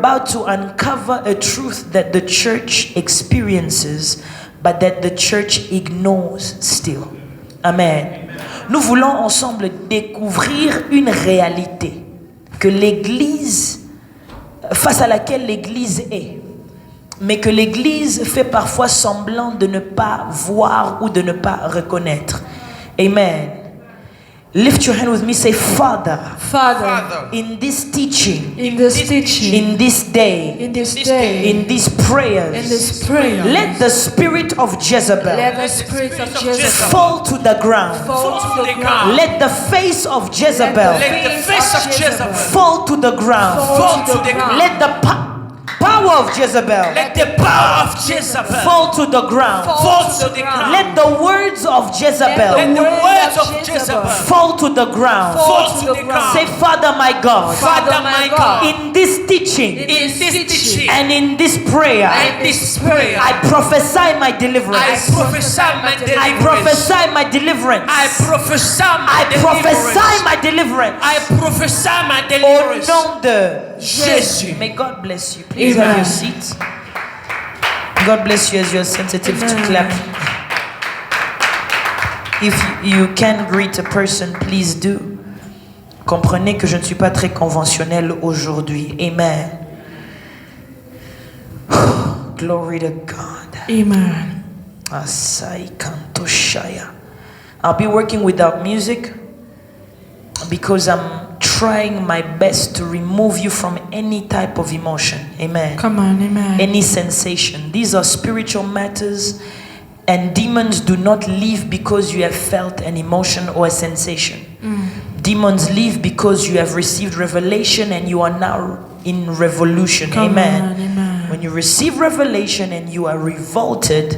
about to uncover a truth that the church experiences, but that the church ignores still. Amen. Nous voulons ensemble découvrir une réalité que l'Église, face à laquelle l'Église est, mais que l'Église fait parfois semblant de ne pas voir ou de ne pas reconnaître. Amen. Lift your hand with me, say, Father, in this teaching, in this day, in these prayers, let the spirit of Jezebel fall to the ground. Let the face of Jezebel fall to the ground. Let the power of Jezebel, fall to the ground. Let the words of Jezebel, fall to the ground. Say, Father my God, in this teaching, and in this prayer, I prophesy my deliverance. I prophesy my deliverance. Au nom de Jésus. May God bless you. Please have your seats. God bless you as you are sensitive to clap. If you can greet a person, please do. Comprenez que je ne suis pas très conventionnel aujourd'hui. Amen. Glory to God. Amen. Asai kantoshaya. I'll be working without music because I'm trying my best to remove you from any type of emotion. Amen. Come on, amen. Any sensation. These are spiritual matters, and demons do not leave because you have felt an emotion or a sensation. Demons leave because you have received revelation and you are now in revolution. Amen. On, amen. When you receive revelation and you are revolted,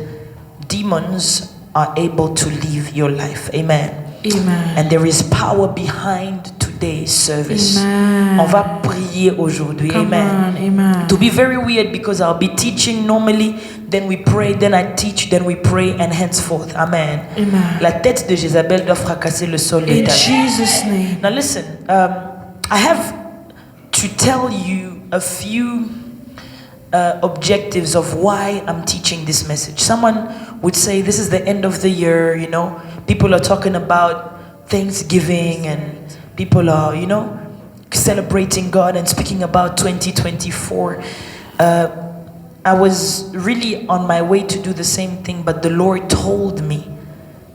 demons are able to leave your life. Amen. Amen. And there is power behind today's service. Amen. On va prier aujourd'hui. Amen. Amen. To be very weird because I'll be teaching normally, then we pray, then I teach, then we pray, and henceforth. Amen. Amen. La tête de Jézabel doit fracasser le sol de In ta vie. Jesus' name. Now listen, I have to tell you a few objectives of why I'm teaching this message. Someone would say this is the end of the year, you know, people are talking about Thanksgiving and people are, you know, celebrating God and speaking about 2024. I was really on my way to do the same thing, but the Lord told me,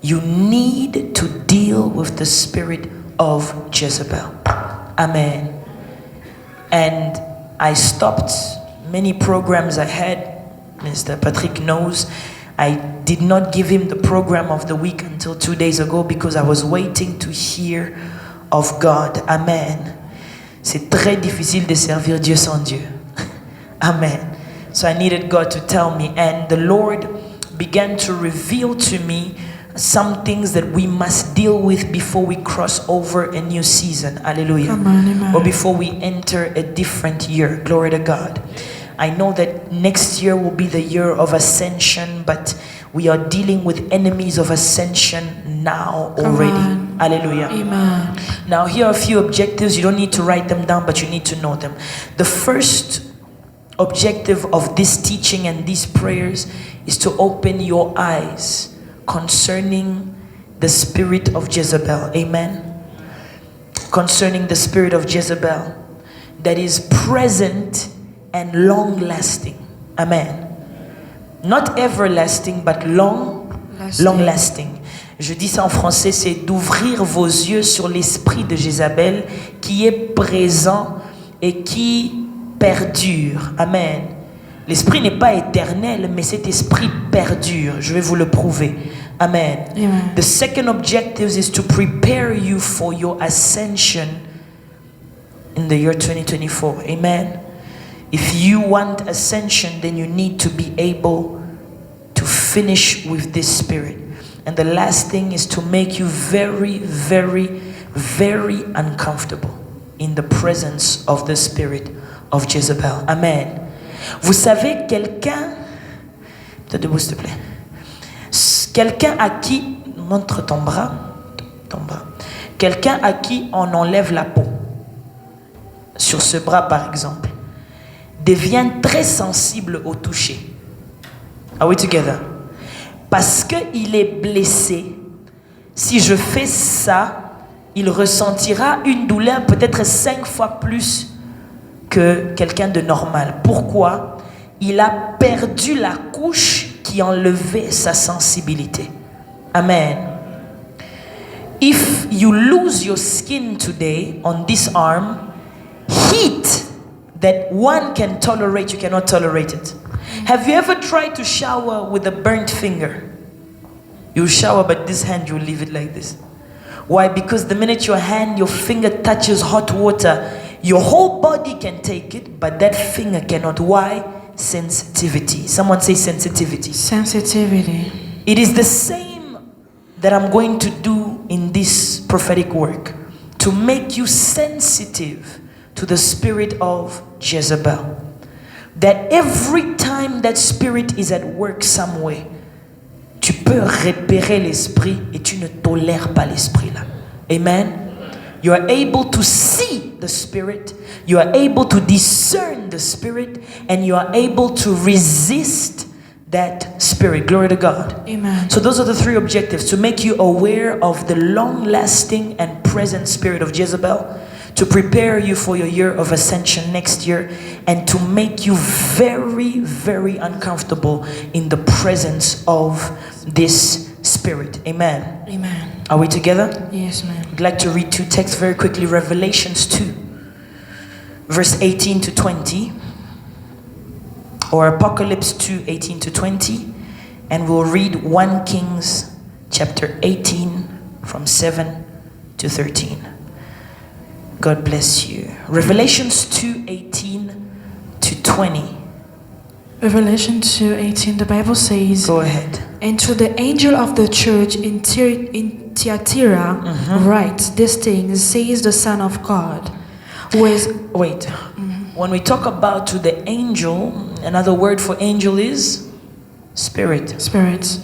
you need to deal with the spirit of Jezebel. Amen. And I stopped many programs I had. Mr. Patrick knows I did not give him the program of the week until 2 days ago because I was waiting to hear of God. Amen. C'est très difficile de servir Dieu sans Dieu. Amen. So I needed God to tell me, and the Lord began to reveal to me some things that we must deal with before we cross over a new season. Hallelujah. Amen. Or before we enter a different year. Glory to God. I know that next year will be the year of ascension, but we are dealing with enemies of ascension now already. Hallelujah. Amen. Now here are a few objectives. You don't need to write them down, but you need to know them. The first objective of this teaching and these prayers is to open your eyes concerning the spirit of Jezebel. Amen. Concerning the spirit of Jezebel that is present and long lasting. Amen. Not everlasting, but long lasting. Je dis ça en français, c'est d'ouvrir vos yeux sur l'esprit de Jézabel qui est présent et qui perdure. Amen. L'esprit n'est pas éternel, mais cet esprit perdure. Je vais vous le prouver. Amen. Amen. The second objective is to prepare you for your ascension in the year 2024. Amen. If you want ascension, then you need to be able to finish with this spirit. And the last thing is to make you very, very, very uncomfortable in the presence of the spirit of Jezebel. Amen. Vous savez, quelqu'un, debout s'il te plaît. Quelqu'un à qui, montre ton bras. Quelqu'un à qui on enlève la peau. Sur ce bras par exemple. devient très sensible au toucher. Are we together? Parce qu'il est blessé. Si je fais ça, il ressentira une douleur peut-être 5 fois plus que quelqu'un de normal. Pourquoi? Il a perdu la couche qui enlevait sa sensibilité. Amen. If you lose your skin today on this arm, heat that one can tolerate, you cannot tolerate it. Have you ever tried to shower with a burnt finger? You shower, but this hand, you leave it like this. Why? Because the minute your finger touches hot water, your whole body can take it, but that finger cannot. Why? Sensitivity. Someone say sensitivity. Sensitivity. It is the same that I'm going to do in this prophetic work, to make you sensitive to the spirit of Jezebel. That every time that spirit is at work somewhere, tu peux repérer l'esprit et tu ne tolères pas l'esprit là. Amen. You are able to see the spirit, you are able to discern the spirit, and you are able to resist that spirit. Glory to God. Amen. So those are the 3 objectives: to make you aware of the long-lasting and present spirit of Jezebel, to prepare you for your year of ascension next year, and to make you very, very uncomfortable in the presence of this spirit. Amen. Amen. Are we together? Yes, ma'am. I'd like to read 2 texts very quickly. Revelations 2, verse 18 to 20, or Apocalypse 2, 18 to 20, and we'll read 1 Kings chapter 18 from 7 to 13. God bless you. Revelations 2, 18 to 20. Revelation 2:18, the Bible says, Go ahead. "And to the angel of the church in Thyatira write, these things says the Son of God, who is..." Wait. When we talk about to the angel, another word for angel is spirit. Spirit.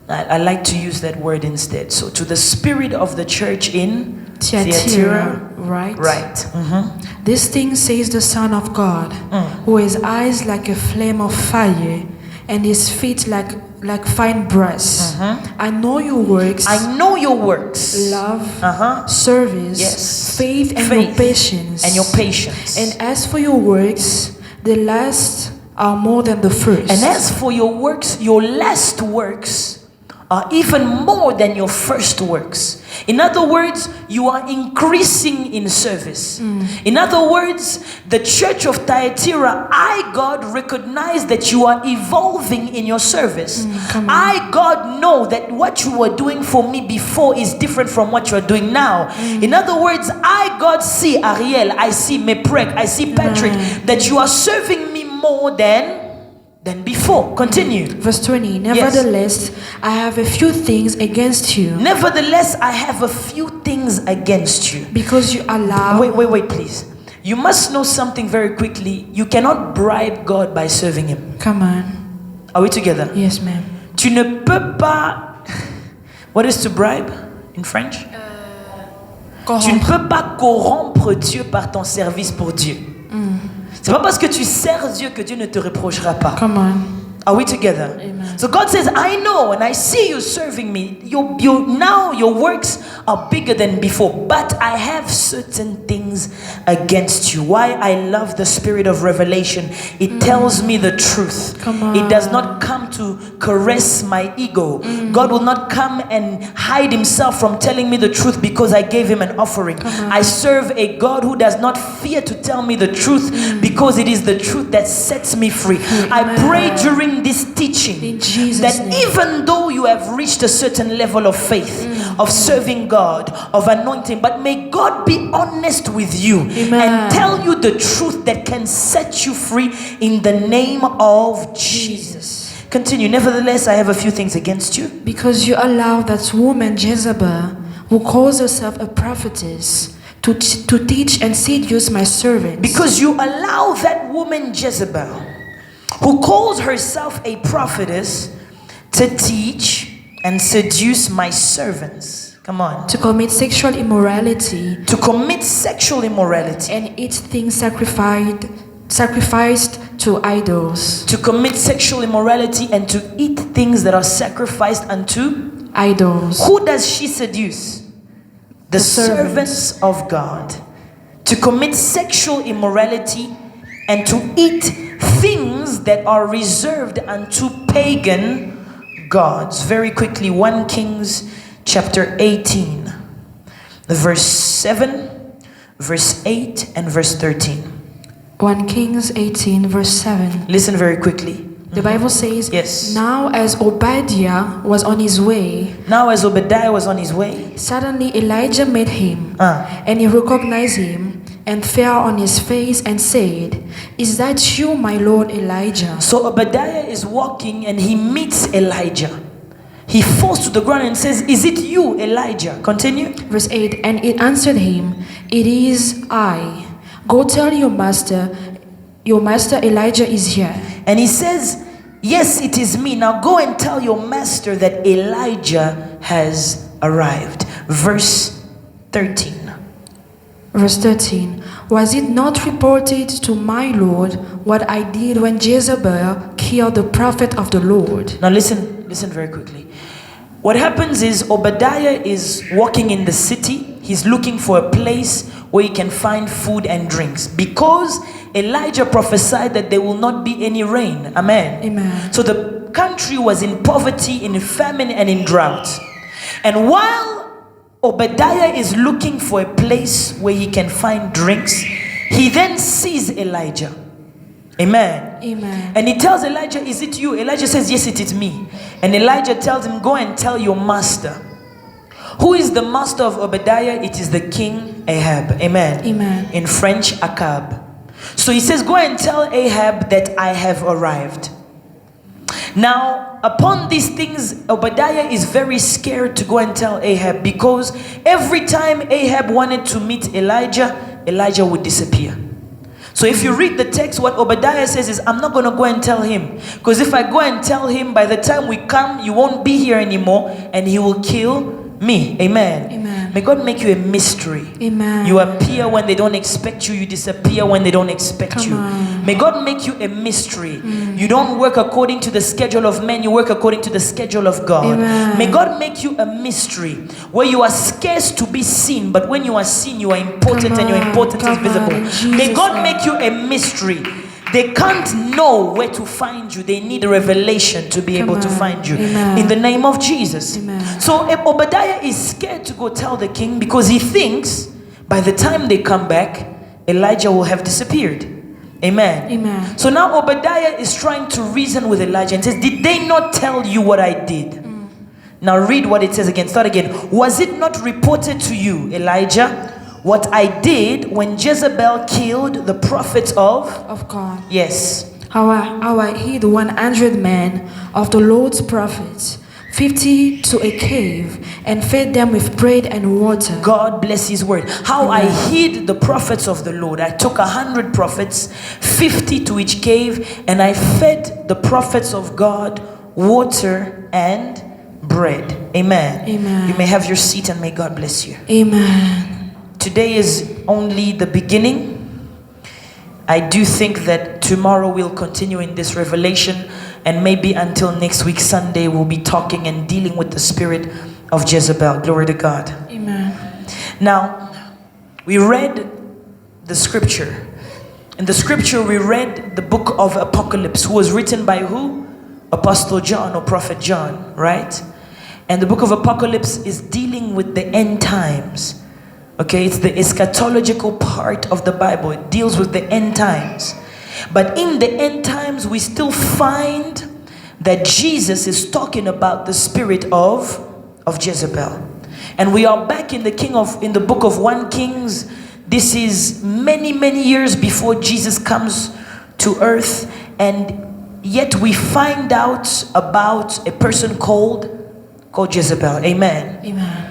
I like to use that word instead. So to the spirit of the church in Thyatira write, right. "This thing says the Son of God, who has eyes like a flame of fire, and his feet like fine brass. I know your works. I know your works. Love, service, yes, faith, and your patience. And your patience. And as for your works, the last are more than the first. And as for your works, your last works are even more than your first works. In other words, you are increasing in service. In other words, the church of Thyatira, I, God, recognize that you are evolving in your service. I, God, know that what you were doing for me before is different from what you are doing now. In other words, I, God, see Ariel, I see Meprek, I see Patrick, that you are serving me more than before. Continue. Verse 20. Nevertheless, I have a few things against you. Nevertheless, I have a few things against you. Because you allow... Wait, please. You must know something very quickly. You cannot bribe God by serving Him. Come on. Are we together? Yes, ma'am. Tu ne peux pas... What is to bribe in French? Tu ne peux pas corrompre Dieu par ton service pour Dieu. C'est pas parce que tu sers Dieu que Dieu ne te reprochera pas. Come on. Are we together? Amen. So God says, I know and I see you serving me. Now your works are bigger than before, but I have certain things against you. Why I love the spirit of revelation. It tells me the truth. Come on. It does not come to caress my ego. God will not come and hide himself from telling me the truth because I gave him an offering. I serve a God who does not fear to tell me the truth because it is the truth that sets me free. I pray during this teaching that even though you have reached a certain level of faith, of serving God, of anointing, but may God be honest with you and tell you the truth that can set you free in the name of Jesus. Continue. Nevertheless, I have a few things against you. Because you allow that woman Jezebel, who calls herself a prophetess, to teach and seduce my servants. Because you allow that woman Jezebel, who calls herself a prophetess, to teach and seduce my servants. Come on. To commit sexual immorality. To commit sexual immorality. And eat things sacrificed sacrificed to idols. To commit sexual immorality and to eat things that are sacrificed unto Idols. Who does she seduce? The servants of God. To commit sexual immorality and to eat things that are reserved unto pagan gods. Very quickly, 1 Kings chapter 18, verse 7, verse 8, and verse 13. 1 Kings 18, verse 7. Listen very quickly. The Bible says, Yes. Now as Obadiah was on his way, suddenly Elijah met him, and he recognized him, and fell on his face and said, Is that you, my Lord Elijah? So Obadiah is walking and he meets Elijah. He falls to the ground and says, Is it you, Elijah? Continue. Verse 8, And it answered him, It is I. Go tell your master Elijah is here. And he says, Yes, it is me. Now go and tell your master that Elijah has arrived. Verse 13. Verse 13. Was it not reported to my Lord what I did when Jezebel killed the prophet of the Lord? Now listen very quickly. What happens is Obadiah is walking in the city. He's looking for a place where he can find food and drinks, because Elijah prophesied that there will not be any rain. Amen. Amen. So the country was in poverty, in famine, and in drought. And while Obadiah is looking for a place where he can find drinks, he then sees Elijah. Amen. Amen. And he tells Elijah, Is it you? Elijah says, Yes, it is me. And Elijah tells him, Go and tell your master. Who is the master of Obadiah? It is the king Ahab. Amen. Amen. In French, Akab. So he says, Go and tell Ahab that I have arrived. Now, upon these things, Obadiah is very scared to go and tell Ahab, because every time Ahab wanted to meet Elijah, Elijah would disappear. So if you read the text, what Obadiah says is, I'm not going to go and tell him, because if I go and tell him, by the time we come, you won't be here anymore, and he will kill me. Amen. Amen. May God make you a mystery. Amen. You appear when they don't expect you. You disappear when they don't expect Come you. on. May God make you a mystery. You don't work according to the schedule of men. You work according to the schedule of God. Amen. May God make you a mystery where you are scarce to be seen, but when you are seen, you are important, and your importance is visible. May God make you a mystery. They can't know where to find you. They need a revelation to be able to find you. Amen. In the name of Jesus. Amen. So Obadiah is scared to go tell the king, because he thinks by the time they come back, Elijah will have disappeared. Amen. Amen. So now Obadiah is trying to reason with Elijah and says, Did they not tell you what I did? Now read what it says again. Start again. Was it not reported to you, Elijah, what I did when Jezebel killed the prophets of God? Yes. How I hid 100 men of the Lord's prophets, 50 to a cave, and fed them with bread and water. God bless his word. How I hid the prophets of the Lord. I took 100 prophets, 50 to each cave, and I fed the prophets of God water and bread. Amen. Amen. You may have your seat, and may God bless you. Amen. Today is only the beginning. I do think that tomorrow we'll continue in this revelation, and maybe until next week Sunday we'll be talking and dealing with the spirit of Jezebel. Glory to God. Amen. Now, we read the scripture. In the scripture we read the book of Apocalypse, who was written by who? Apostle John or Prophet John, right? And the book of Apocalypse is dealing with the end times. Okay, it's the eschatological part of the Bible. It deals with the end times. But in the end times, we still find that Jesus is talking about the spirit of Jezebel. And we are back in the book of 1 Kings. This is many, many years before Jesus comes to earth. And yet we find out about a person called Jezebel. Amen. Amen.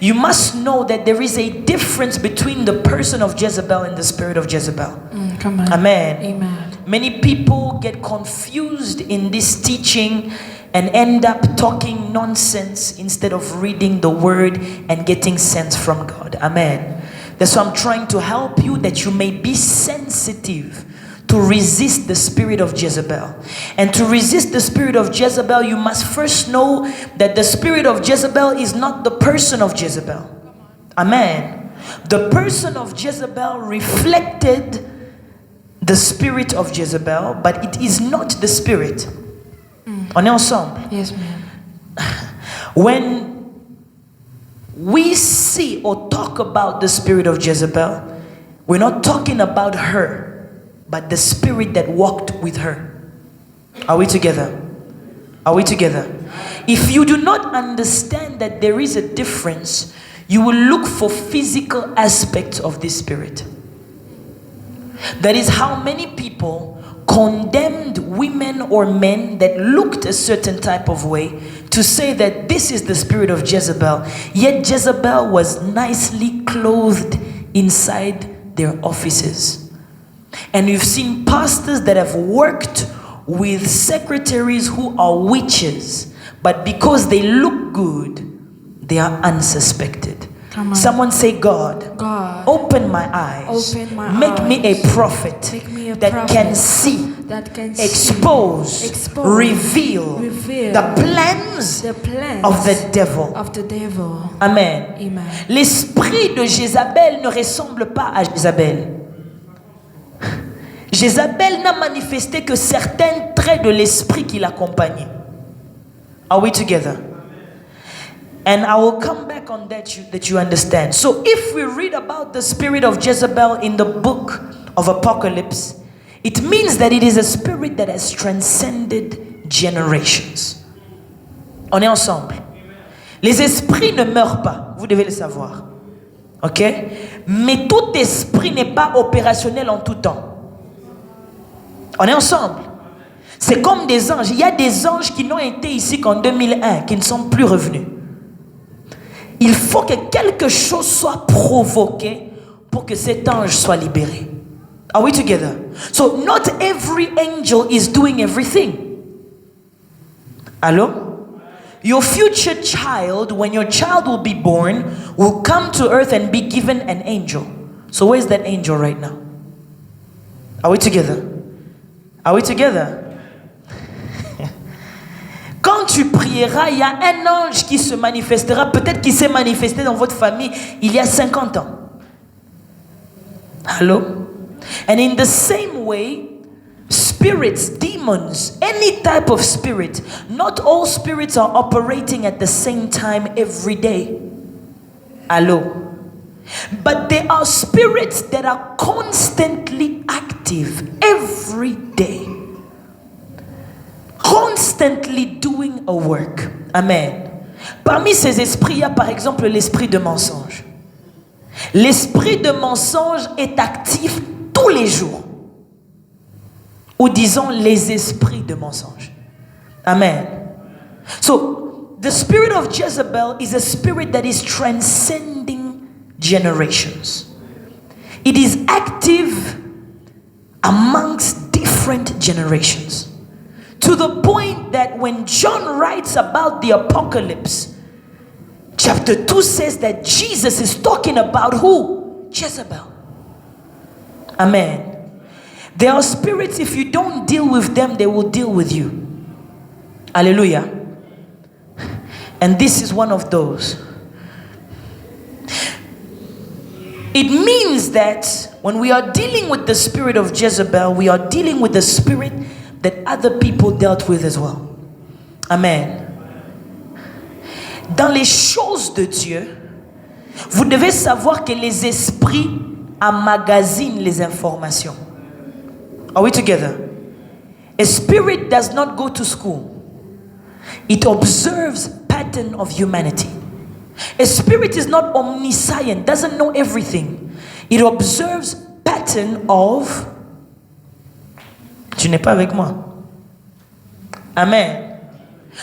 You must know that there is a difference between the person of Jezebel and the spirit of Jezebel. Come on. Amen. Amen. Many people get confused in this teaching and end up talking nonsense instead of reading the word and getting sense from God. Amen. That's why I'm trying to help you, that you may be sensitive to to resist the spirit of Jezebel. And to resist the spirit of Jezebel, you must first know that the spirit of Jezebel is not the person of Jezebel. Amen. The person of Jezebel reflected the spirit of Jezebel, but it is not the spirit. On est ensemble? Yes, ma'am. When we see or talk about the spirit of Jezebel, we're not talking about her, but the spirit that walked with her. Are we together? Are we together? If you do not understand that there is a difference, you will look for physical aspects of this spirit. That is how many people condemned women or men that looked a certain type of way to say that this is the spirit of Jezebel. Yet Jezebel was nicely clothed inside their offices. And you've seen pastors that have worked with secretaries who are witches, but because they look good, they are unsuspected. Someone say, God, God, open my eyes, open my make eyes. me a prophet Make me a that prophet can see, that can expose, expose, reveal the plans the plans of the devil. of the devil. Amen. Amen. L'esprit de Jézabel ne ressemble pas à Jézabel. Jézabel n'a manifesté que certains traits de l'esprit qui l'accompagnaient. Are we together? And I will come back on that you understand. So if we read about the spirit of Jezebel in the book of Apocalypse, it means that it is a spirit that has transcended generations. On est ensemble. Les esprits ne meurent pas, vous devez le savoir. Ok? Mais tout esprit n'est pas opérationnel en tout temps. On est ensemble. C'est comme des anges. Il y a des anges qui n'ont été ici qu'en 2001, qui ne sont plus revenus. Il faut que quelque chose soit provoqué pour que cet ange soit libéré. Are we together? So not every angel is doing everything. Hello? Your future child, when your child will be born, will come to earth and be given an angel. So where's that angel right now? Are we together? Are we together? Quand tu prieras, il y a un ange qui se manifestera, peut-être qu'il s'est manifesté dans votre famille il y a 50 ans. Hello? And in the same way, spirits, demons, any type of spirit, not all spirits are operating at the same time every day. Hello? But there are spirits that are constantly active every day. Constantly doing a work. Amen. Parmi ces esprits, il y a par exemple l'esprit de mensonge. L'esprit de mensonge est actif tous les jours. Ou disons les esprits de mensonge. Amen. So, the spirit of Jezebel is a spirit that is transcending generations. It is active amongst different generations. To the point that when John writes about the apocalypse, chapter 2 says that Jesus is talking about who? Jezebel. Amen. There are spirits, if you don't deal with them, they will deal with you. Hallelujah. And this is one of those. It means that when we are dealing with the spirit of Jezebel, we are dealing with the spirit that other people dealt with as well. Amen. Dans les choses de Dieu, vous devez savoir que les esprits emmagasinent les informations. Are we together? A spirit does not go to school. It observes pattern of humanity. A spirit is not omniscient, doesn't know everything. It observes pattern of... Tu n'es pas avec moi. Amen.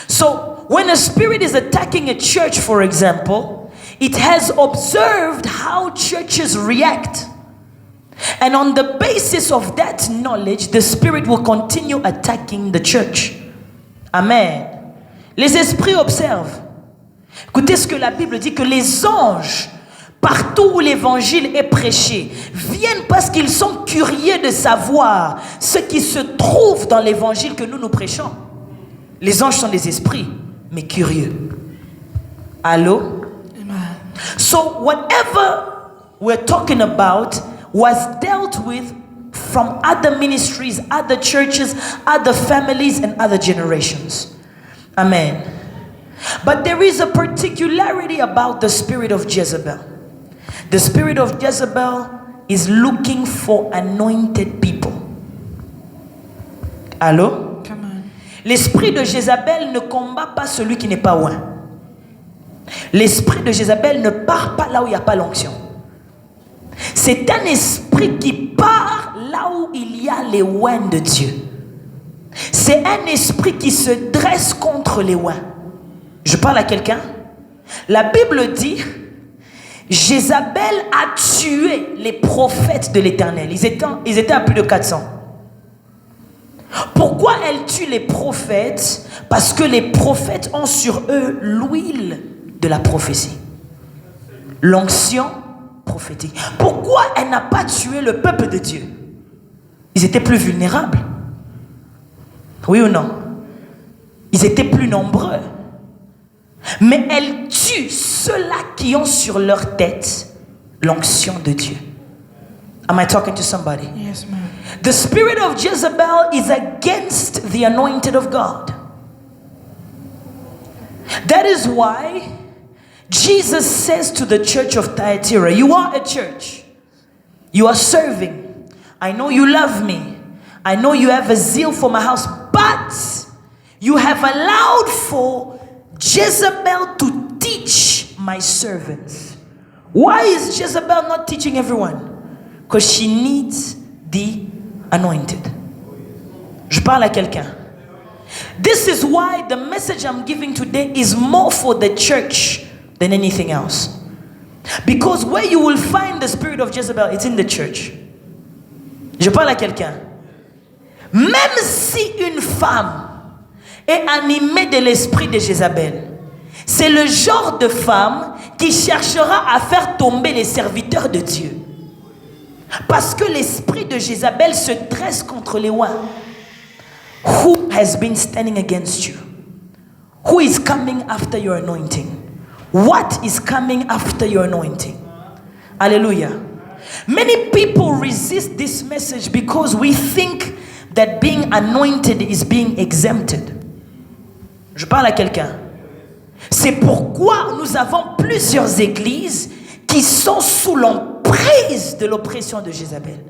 So, when a spirit is attacking a church, for example, it has observed how churches react. And on the basis of that knowledge, the spirit will continue attacking the church. Amen. Les esprits observent. Écoutez ce que la Bible dit, que les anges, partout où l'évangile est prêché, viennent parce qu'ils sont curieux de savoir ce qui se trouve dans l'évangile que nous prêchons. Les anges sont des esprits, mais curieux. Allô? Amen. So whatever we're talking about was dealt with from other ministries, other churches, other families, and other generations. Amen. But there is a particularity about the spirit of Jezebel. The spirit of Jezebel is looking for anointed people. Allô? Come on. L'esprit de Jézabel ne combat pas celui qui n'est pas oint. L'esprit de Jézabel ne part pas là où il n'y a pas l'onction. C'est un esprit qui part là où il y a les oints de Dieu. C'est un esprit qui se dresse contre les oints. Je parle à quelqu'un. La Bible dit, Jézabel a tué les prophètes de l'Éternel. Ils étaient à plus de 400. Pourquoi elle tue les prophètes? Parce que les prophètes ont sur eux l'huile de la prophétie. L'onction prophétique. Pourquoi elle n'a pas tué le peuple de Dieu? Ils étaient plus vulnérables. Oui ou non? Ils étaient plus nombreux. Mais elle tue ceux-là qui ont sur leur tête l'onction de Dieu. Am I talking to somebody? Yes, ma'am. The spirit of Jezebel is against the anointed of God. That is why Jesus says to the church of Thyatira, you are a church. You are serving. I know you love me. I know you have a zeal for my house. But you have allowed for Jezebel to teach my servants. Why is Jezebel not teaching everyone? Because she needs the anointed. Je parle à quelqu'un. This is why the message I'm giving today is more for the church than anything else. Because where you will find the spirit of Jezebel, it's in the church. Je parle à quelqu'un. Même si une femme est animée de l'esprit de Jézabel, c'est le genre de femme qui cherchera à faire tomber les serviteurs de Dieu. Parce que l'esprit de Jézabel se dresse contre les oints. Who has been standing against you? Who is coming after your anointing? What is coming after your anointing? Hallelujah. Many people resist this message because we think that being anointed is being exempted. Je parle à quelqu'un. C'est pourquoi nous avons plusieurs églises qui sont sous l'emprise de l'oppression de Jézabel.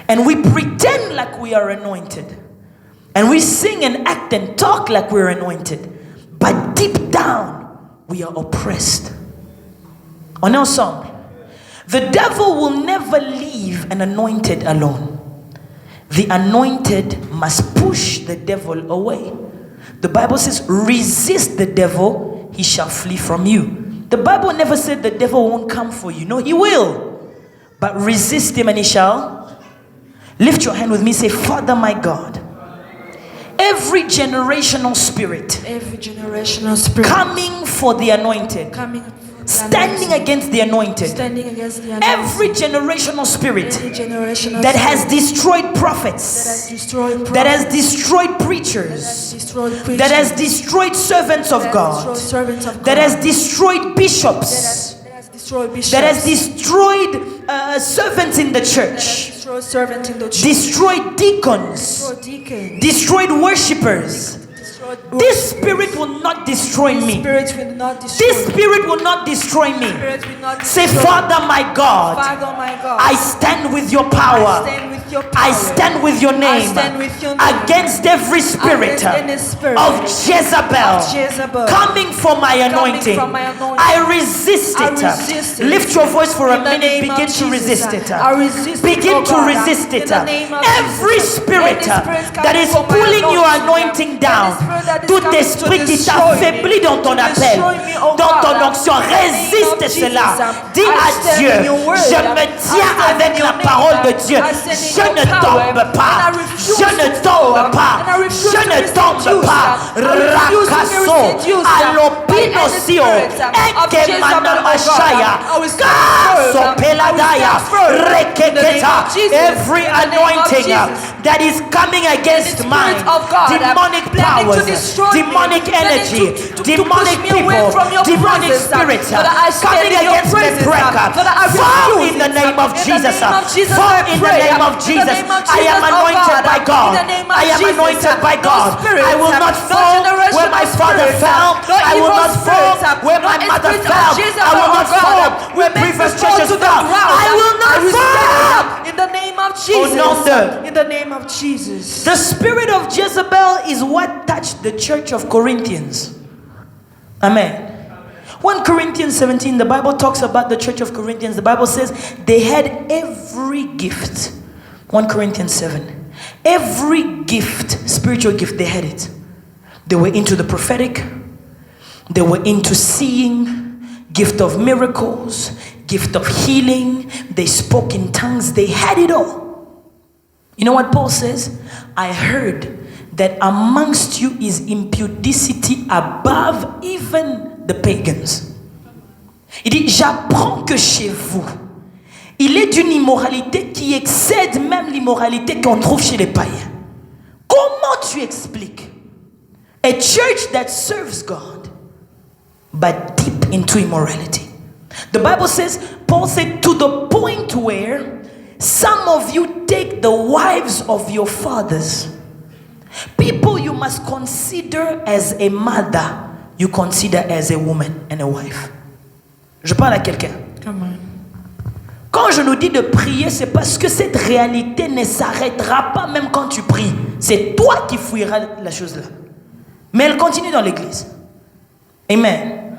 And we pretend like we are anointed. And we sing and act and talk like we're anointed. But deep down, we are oppressed. On est ensemble. The devil will never leave an anointed alone. The anointed must push the devil away. The Bible says, resist the devil, he shall flee from you. The Bible never said the devil won't come for you. No, he will. But resist him and he shall. Lift your hand with me, say, Father my God, every generational spirit coming for the anointed, standing against the anointed, every generational spirit that has destroyed prophets, that has destroyed preachers, that has destroyed servants of God, that has destroyed bishops, that has destroyed servants in the church, destroyed deacons, destroyed worshippers. This spirit will not destroy me. This spirit will not destroy me. Say, Father my God, I stand with your power. I stand with your name against every spirit of Jezebel coming for my anointing. I resist it. Lift your voice for a minute. Begin to resist it. Begin to resist it. Every spirit that is pulling your anointing down, tout esprit qui t'affaiblit dans ton appel, dans ton l'onction. Résiste cela. Dis à Dieu, je me tiens avec la parole de Dieu. Je ne tombe pas. Je ne tombe pas. Je ne tombe pas. Rakaso, alopinosio, ekemana ashaya, kaso peladaya, rekeketa. Every anointing that is coming against mine, demonic powers, demonic energy, demonic people, demonic spirits coming against me, break up. Fall in the name of Jesus. Fall in the name of Jesus. I am anointed by God. I am anointed by God. I will not fall where my father fell. I will not fall where my mother fell. I will not fall where previous churches fell. I will not fall. In the name of Jesus. In the name of Jesus. The spirit of Jezebel is what touched the church of Corinthians. Amen. 1 Corinthians 17, the Bible talks about the church of Corinthians. The Bible says they had every gift. 1 Corinthians 7. Every gift, spiritual gift, they had it. They were into the prophetic. They were into seeing, gift of miracles, gift of healing. They spoke in tongues. They had it all. You know what Paul says? I heard that amongst you is impudicity above even the pagans. Il dit, j'apprends que chez vous, il est d'une immoralité qui excède même l'immoralité qu'on trouve chez les païens. Comment tu expliques a church that serves God but deep into immorality? The Bible says, Paul said, to the point where some of you take the wives of your fathers. People you must consider as a mother, you consider as a woman and a wife. Je parle à quelqu'un. Come on. Quand je nous dis de prier, c'est parce que cette réalité ne s'arrêtera pas même quand tu pries. C'est toi qui fuiras la chose là. Mais elle continue dans l'église. Amen.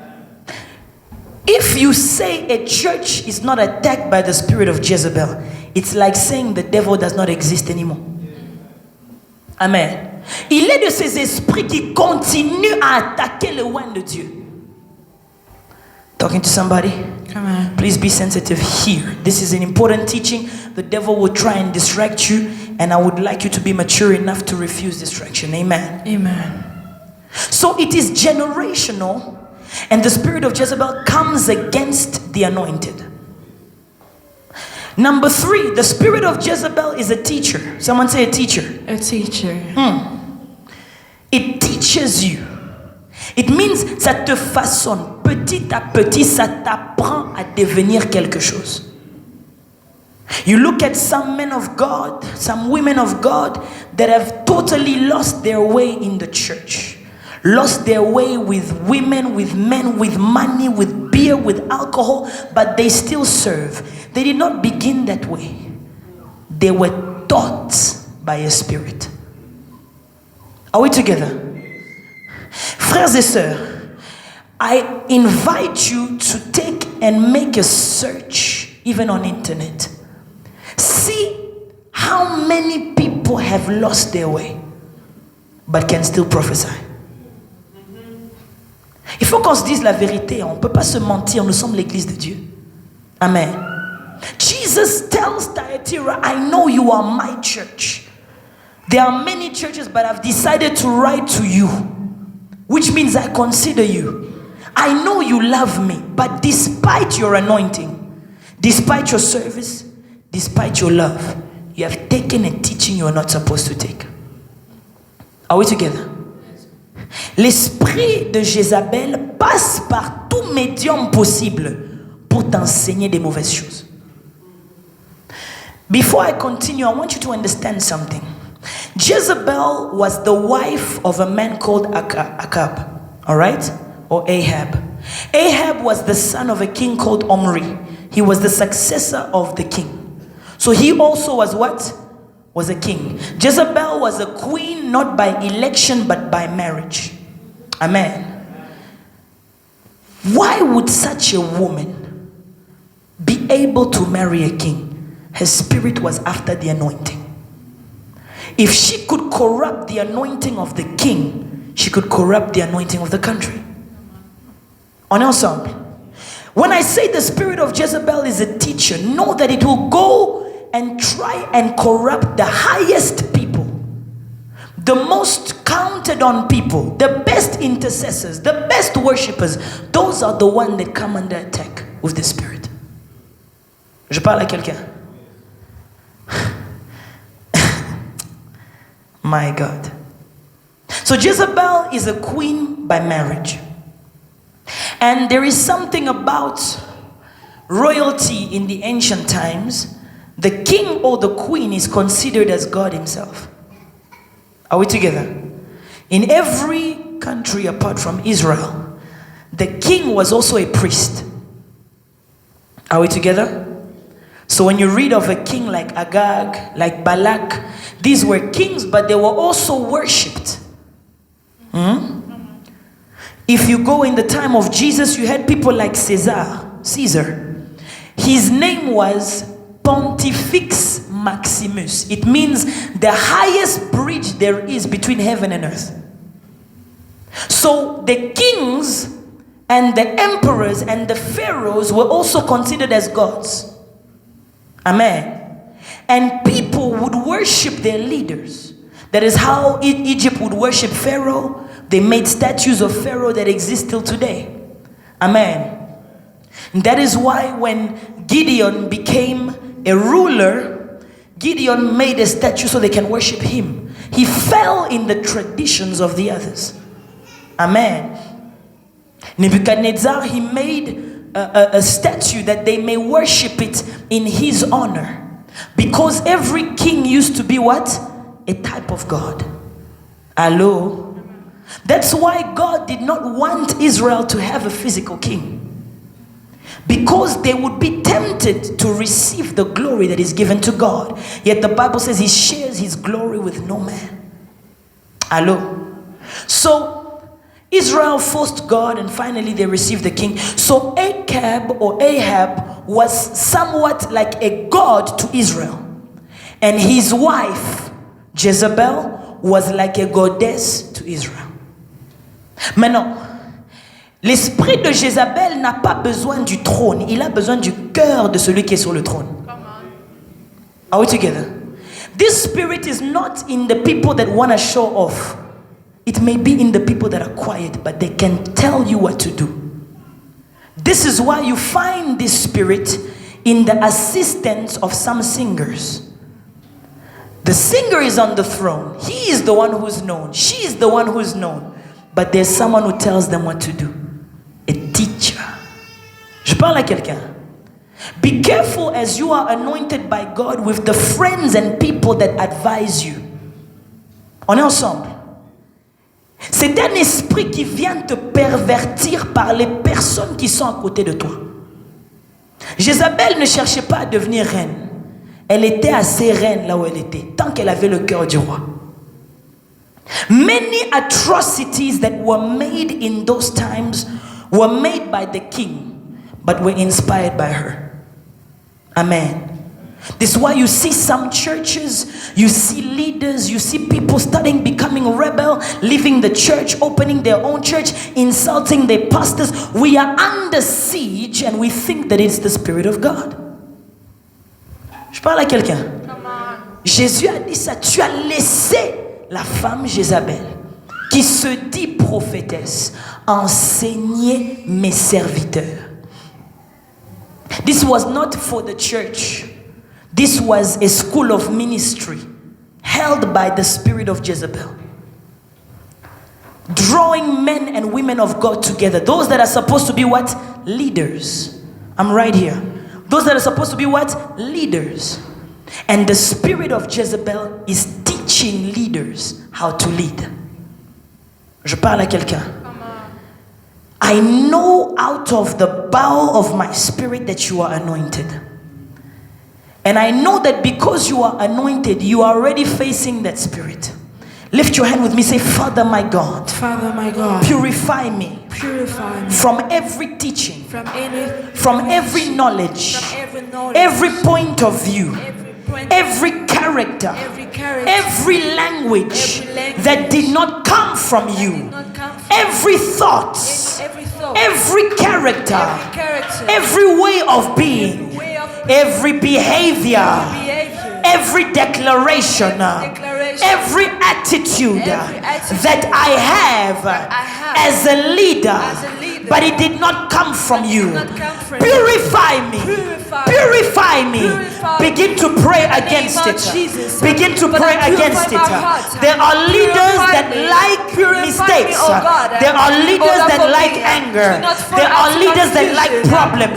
If you say a church is not attacked by the spirit of Jezebel, it's like saying the devil does not exist anymore. Amen. Il est de ces esprits qui continuent à attaquer le oint de Dieu. Talking to somebody? Come on. Please be sensitive here. This is an important teaching. The devil will try and distract you, and I would like you to be mature enough to refuse distraction. Amen. Amen. So it is generational, and the spirit of Jezebel comes against the anointed. Number 3, the spirit of Jezebel is a teacher. Someone say a teacher. A teacher. It teaches you. It means ça te façonne. Petit à petit, ça t'apprend à devenir quelque chose. You look at some men of God, some women of God that have totally lost their way in the church. Lost their way with women, with men, with money, with beer, with alcohol, but they still serve. They did not begin that way. They were taught by a spirit. Are we together? Frères et sœurs, I invite you to take and make a search, even on internet. See how many people have lost their way, but can still prophesy. Il faut qu'on se dise la vérité. On ne peut pas se mentir. Nous sommes l'église de Dieu. Amen. Jesus tells Thyatira, I know you are my church. There are many churches, but I've decided to write to you, which means I consider you. I know you love me, but despite your anointing, despite your service, despite your love, you have taken a teaching you are not supposed to take. Are we together? L'esprit de Jézabel passe par tout médium possible pour t'enseigner des mauvaises choses. Before I continue, I want you to understand something. Jezebel was the wife of a man called Ahab, all right? Or Ahab. Ahab was the son of a king called Omri. He was the successor of the king. So he also was what? Was a king. Jezebel was a queen not by election but by marriage. Amen. Why would such a woman be able to marry a king? Her spirit was after the anointing. If she could corrupt the anointing of the king, she could corrupt the anointing of the country. On est ensemble? When I say the spirit of Jezebel is a teacher, know that it will go and try and corrupt the highest people, the most counted on people, the best intercessors, the best worshippers. Those are the ones that come under attack with the spirit. Je parle à quelqu'un. My God. So Jezebel is a queen by marriage. And there is something about royalty in the ancient times. The king or the queen is considered as God himself. Are we together? In every country apart from Israel, the king was also a priest. Are we together? So when you read of a king like Agag, like Balak, these were kings, but they were also worshipped. If you go in the time of Jesus, you had people like Caesar. His name was Pontifex Maximus. It means the highest bridge there is between heaven and earth. So the kings and the emperors and the pharaohs were also considered as gods. Amen. And people would worship their leaders. That is how Egypt would worship Pharaoh. They made statues of Pharaoh that exist till today. Amen. And that is why when Gideon became a ruler, Gideon made a statue so they can worship him. He fell in the traditions of the others. Amen. Nebuchadnezzar, he made a statue that they may worship it in his honor. Because every king used to be what? A type of God. Hello? That's why God did not want Israel to have a physical king. Because they would be tempted to receive the glory that is given to God. Yet the Bible says he shares his glory with no man. Hello? So Israel forced God and finally they received the king. So Ahab was somewhat like a god to Israel. And his wife, Jezebel, was like a goddess to Israel. Maintenant, l'esprit de Jézabel n'a pas besoin du trône. Il a besoin du cœur de celui qui est sur le trône. Are we together? This spirit is not in the people that want to show off. It may be in the people that are quiet, but they can tell you what to do. This is why you find this spirit in the assistance of some singers. The singer is on the throne. He is the one who's known. She is the one who's known. But there's someone who tells them what to do. A teacher. Je parle à quelqu'un. Be careful as you are anointed by God with the friends and people that advise you. On est ensemble. C'est un esprit qui vient te pervertir par les personnes qui sont à côté de toi. Jézabel ne cherchait pas à devenir reine. Elle était assez reine là où elle était, tant qu'elle avait le cœur du roi. Many atrocities that were made in those times were made by the king, but were inspired by her. Amen. This is why you see some churches, you see leaders, you see people starting becoming rebel, leaving the church, opening their own church, insulting their pastors. We are under siege and we think that it's the Spirit of God. Je parle à quelqu'un. Jésus a dit ça. Tu as laissé la femme Jézabel, qui se dit prophétesse, enseigner mes serviteurs. This was not for the church. This was a school of ministry held by the spirit of Jezebel. Drawing men and women of God together. Those that are supposed to be what? Leaders. I'm right here. Those that are supposed to be what? Leaders. And the spirit of Jezebel is teaching leaders how to lead. Je parle à quelqu'un. I know out of the bowel of my spirit that you are anointed. And I know that because you are anointed, you are already facing that spirit. Lift your hand with me. Say, Father my God. Father my God. Purify me. Purify me. From every teaching. From every knowledge. Every point of view. Every character. Every language that did not come from you. Every thought every character, every way of being, every behavior, every declaration, every attitude that I have as a leader, but it did not come from you. Purify me. Purify me. Begin to pray against it. Begin to pray against it. There are leaders that like mistakes. There are leaders that like anger. There are leaders that like problems.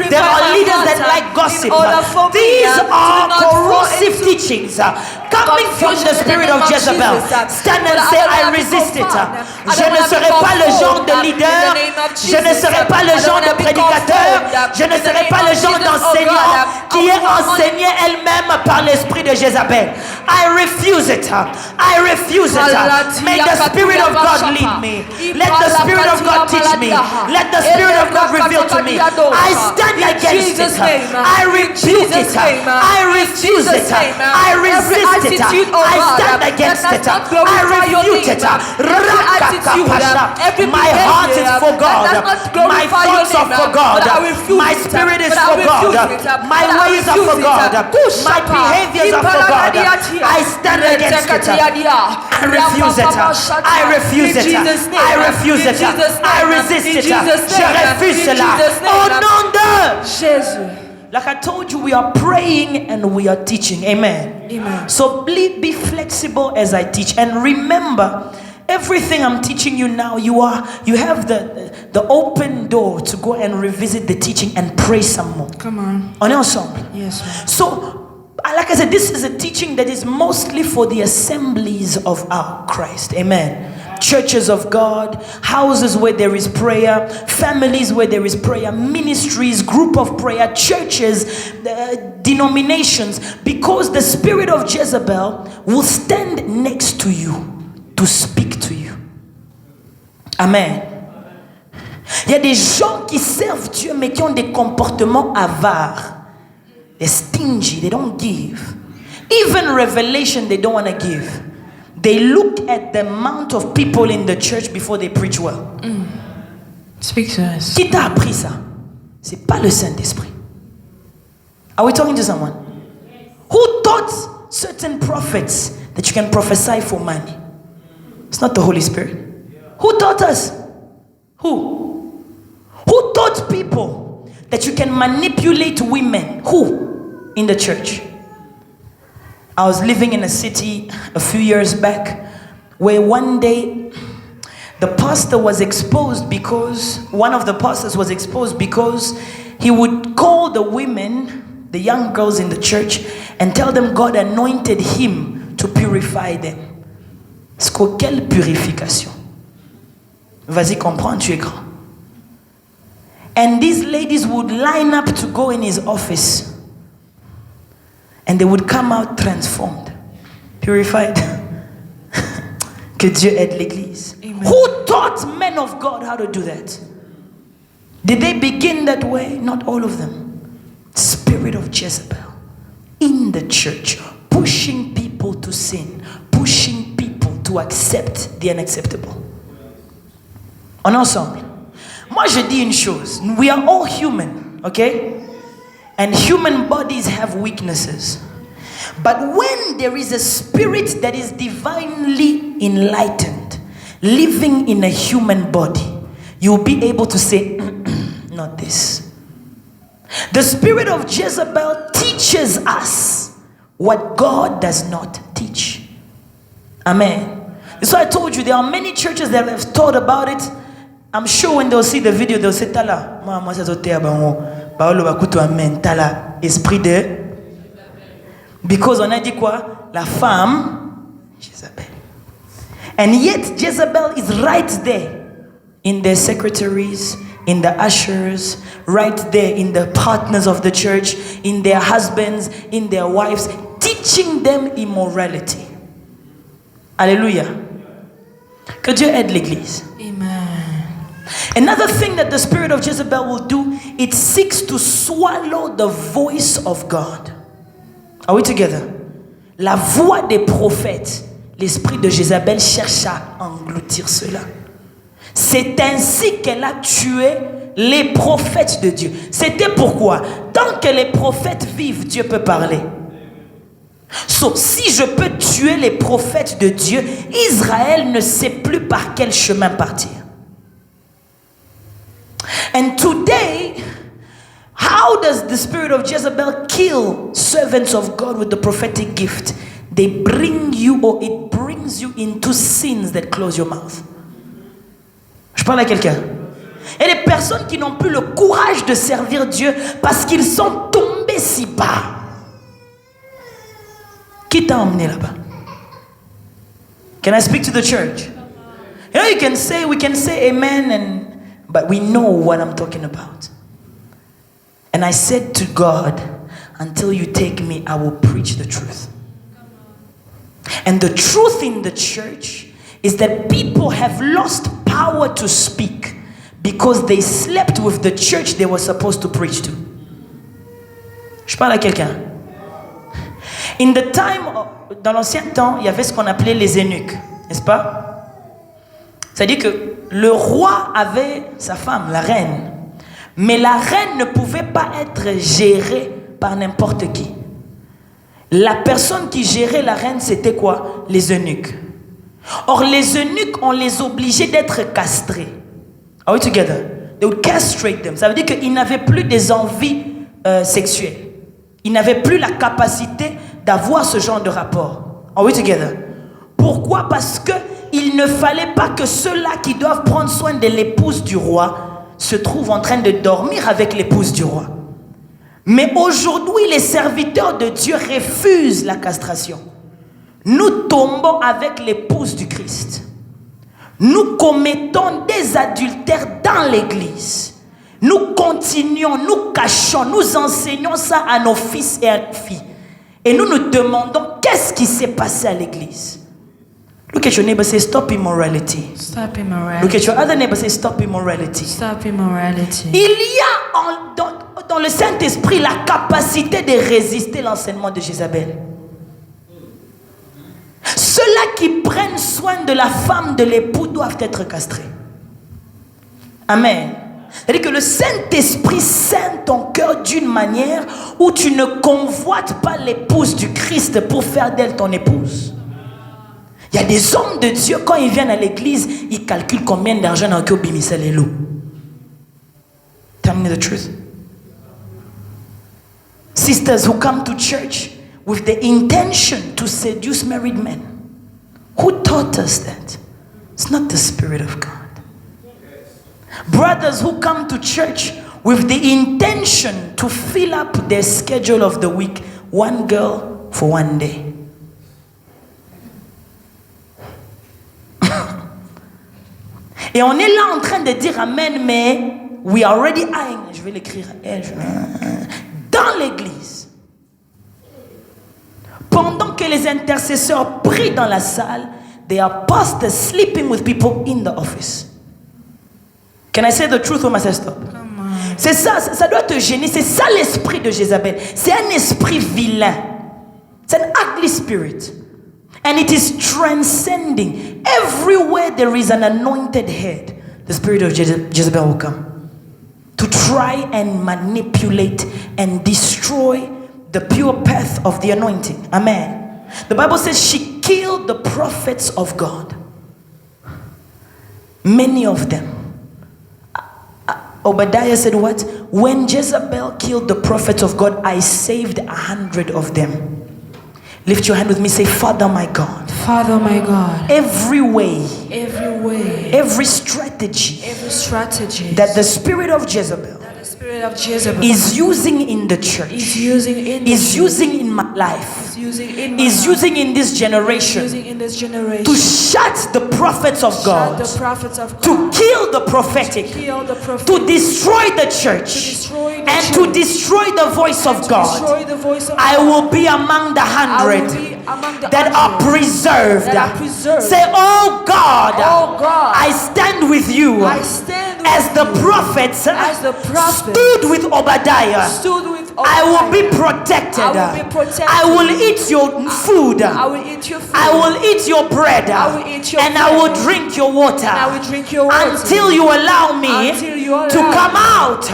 There are leaders that like gossip. These are corrosive teachings coming from the spirit of Jezebel. Stand and say, I resist it. Je ne serai pas le genre de leader. Je ne serai pas le genre de prédicateur. Je ne serai pas le genre d'enseignant qui est enseigné elle-même par l'esprit de Jézabel. I refuse it. I refuse it. May the Spirit of God lead me. Let the Spirit of God teach me. Let the Spirit of God reveal to me. I stand against it. I rebuke it. I refuse it. I resist it. I stand against it. I refute it. My heart is for God. My thoughts are for God. My spirit is for God. My ways are for God. My behaviors are for God. I stand against it. I refuse it. I refuse it. I refuse it. I resist it. Je refuse cela. Au nom de Jésus. Like I told you, we are praying and we are teaching. Amen. Amen. So be flexible as I teach. And remember, everything I'm teaching you now, you have the open door to go and revisit the teaching and pray some more. Come on. On est ensemble? Yes, ma'am. So, like I said, this is a teaching that is mostly for the assemblies of our Christ. Amen. Churches of God, houses where there is prayer, families where there is prayer, ministries, group of prayer, churches, denominations, because the spirit of Jezebel will stand next to you to speak to you. Amen. Il y a des gens qui servent Dieu mais qui ont des comportements avares. They're stingy, they don't give. Even revelation they don't want to give. They look at the amount of people in the church before they preach well. Speak to us. Qui t'a appris ça? C'est pas le Saint-Esprit. Are we talking to someone? Who taught certain prophets that you can prophesy for money? It's not the Holy Spirit. Who taught us? Who? Who taught people that you can manipulate women? Who? In the church. I was living in a city a few years back where one day the pastor was exposed because one of the pastors was exposed because he would call the women, the young girls in the church, and tell them God anointed him to purify them. Quelle purification? Vas-y, comprends, tu es grand. And these ladies would line up to go in his office. And they would come out transformed, purified. Que Dieu aide l'Église. Who taught men of God how to do that? Did they begin that way? Not all of them. Spirit of Jezebel in the church, pushing people to sin, pushing people to accept the unacceptable. On est ensemble. Moi je dis une chose. We are all human, okay? And human bodies have weaknesses. But when there is a spirit that is divinely enlightened, living in a human body, you'll be able to say, not this. The spirit of Jezebel teaches us what God does not teach. Amen. So I told you, there are many churches that have taught about it. I'm sure when they'll see the video, they'll say, Tala, moi ça zote Paolo bakuto amen, Tala, esprit de. Because on a dit quoi? La femme, Jezebel. And yet Jezebel is right there in their secretaries, in the ushers, right there in the partners of the church, in their husbands, in their wives, teaching them immorality. Alléluia. Que Dieu aide l'Église. Amen. Another thing that the spirit of Jezebel will do, it seeks to swallow the voice of God. Are we together? La voix des prophètes, l'esprit de Jézabel cherche à engloutir cela. C'est ainsi qu'elle a tué les prophètes de Dieu. C'était pourquoi, tant que les prophètes vivent, Dieu peut parler. So, si je peux tuer les prophètes de Dieu, Israël ne sait plus par quel chemin partir. And today, how does the spirit of Jezebel kill servants of God with the prophetic gift? They bring you, or it brings you into sins that close your mouth. Je parle à quelqu'un. Et les personnes qui n'ont plus le courage de servir Dieu parce qu'ils sont tombés si bas. Qui t'a emmené là-bas? Can I speak to the church? You know, we can say amen, but we know what I'm talking about. And I said to God, until you take me, I will preach the truth. And the truth in the church is that people have lost power to speak because they slept with the church they were supposed to preach to. Je parle à quelqu'un. In the time, dans l'ancien temps, il y avait ce qu'on appelait les eunuques, n'est-ce pas? C'est-à-dire que le roi avait sa femme, la reine. Mais la reine ne pouvait pas être gérée par n'importe qui. La personne qui gérait la reine, c'était quoi? Les eunuques. Or, les eunuques, on les obligeait d'être castrés. Are we together? They would castrate them. Ça veut dire qu'ils n'avaient plus des envies sexuelles. Ils n'avaient plus la capacité d'avoir ce genre de rapport. Are we together? Pourquoi? Parce qu'il ne fallait pas que ceux-là qui doivent prendre soin de l'épouse du roi se trouvent en train de dormir avec l'épouse du roi. Mais aujourd'hui, les serviteurs de Dieu refusent la castration. Nous tombons avec l'épouse du Christ. Nous commettons des adultères dans l'église. Nous continuons, nous cachons, nous enseignons ça à nos fils et à nos filles. Et nous nous demandons qu'est-ce qui s'est passé à l'église. Look at your neighbor, say stop immorality. Stop immorality. Look at your other neighbor, say stop immorality. Stop immorality. Il y a dans le Saint-Esprit la capacité de résister l'enseignement de Jézabel. Ceux-là qui prennent soin de la femme de l'époux doivent être castrés. Amen. C'est-à-dire que le Saint-Esprit scinde ton cœur d'une manière où tu ne convoites pas l'épouse du Christ pour faire d'elle ton épouse. Il y a des hommes de Dieu, quand ils viennent à l'église, ils calculent combien d'argent dans le cœur bimisel et l'eau. Tell me the truth. Sisters who come to church with the intention to seduce married men. Who taught us that? It's not the Spirit of God. Brothers who come to church with the intention to fill up their schedule of the week, one girl for one day. Et on est là en train de dire amen, mais we are already eyeing. Je vais l'écrire à elle. Dans l'église. Pendant que les intercesseurs prient dans la salle, they are pastors sleeping with people in the office. Can I say the truth or must I stop? C'est ça, ça doit te gêner. C'est ça l'esprit de Jézabel. C'est un esprit vilain. C'est an ugly spirit. And it is transcending. Everywhere there is an anointed head, the spirit of Jezebel will come to try and manipulate and destroy the pure path of the anointing. Amen. The Bible says she killed the prophets of God. Many of them. Obadiah said what? When Jezebel killed the prophets of God, I saved 100 of them. Lift your hand with me, say, Father my God. Father my God. Every way. Every strategy. That the spirit of Jezebel. Is using in the church. Is using in my life. Is using in this generation. To shut the prophets of God. To kill the prophetic. To destroy the church. And to destroy the voice of God. I will be among the 100. that are preserved. Say, oh God, I stand with you as the prophets stood with Obadiah. I will be protected. I will eat your food. I will eat your bread. And I will drink your water until you allow me to come out.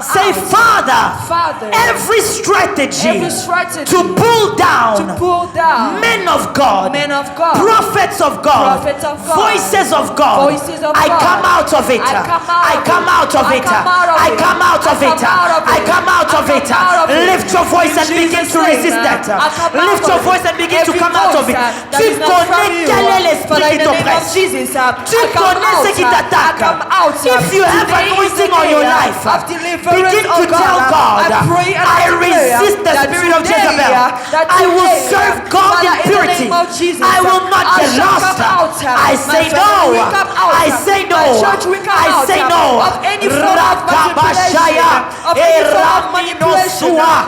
Say, Father, every strategy to pull down men of God, prophets of God, voices of God, I come out of it. I come out of it. I come out of it. I come out of it. Lift your voice and begin to resist that. Lift your voice and begin to come out of it. Tu connais quel est l'esprit qui t'oppresse. Tu connais ce qui t'attaque. If you have anointing on your life, begin to tell God, I resist the spirit of Jezebel. I will serve God in purity. I will not get lost. I say no. I say no. I say no. Rakabashaya Eramino Sua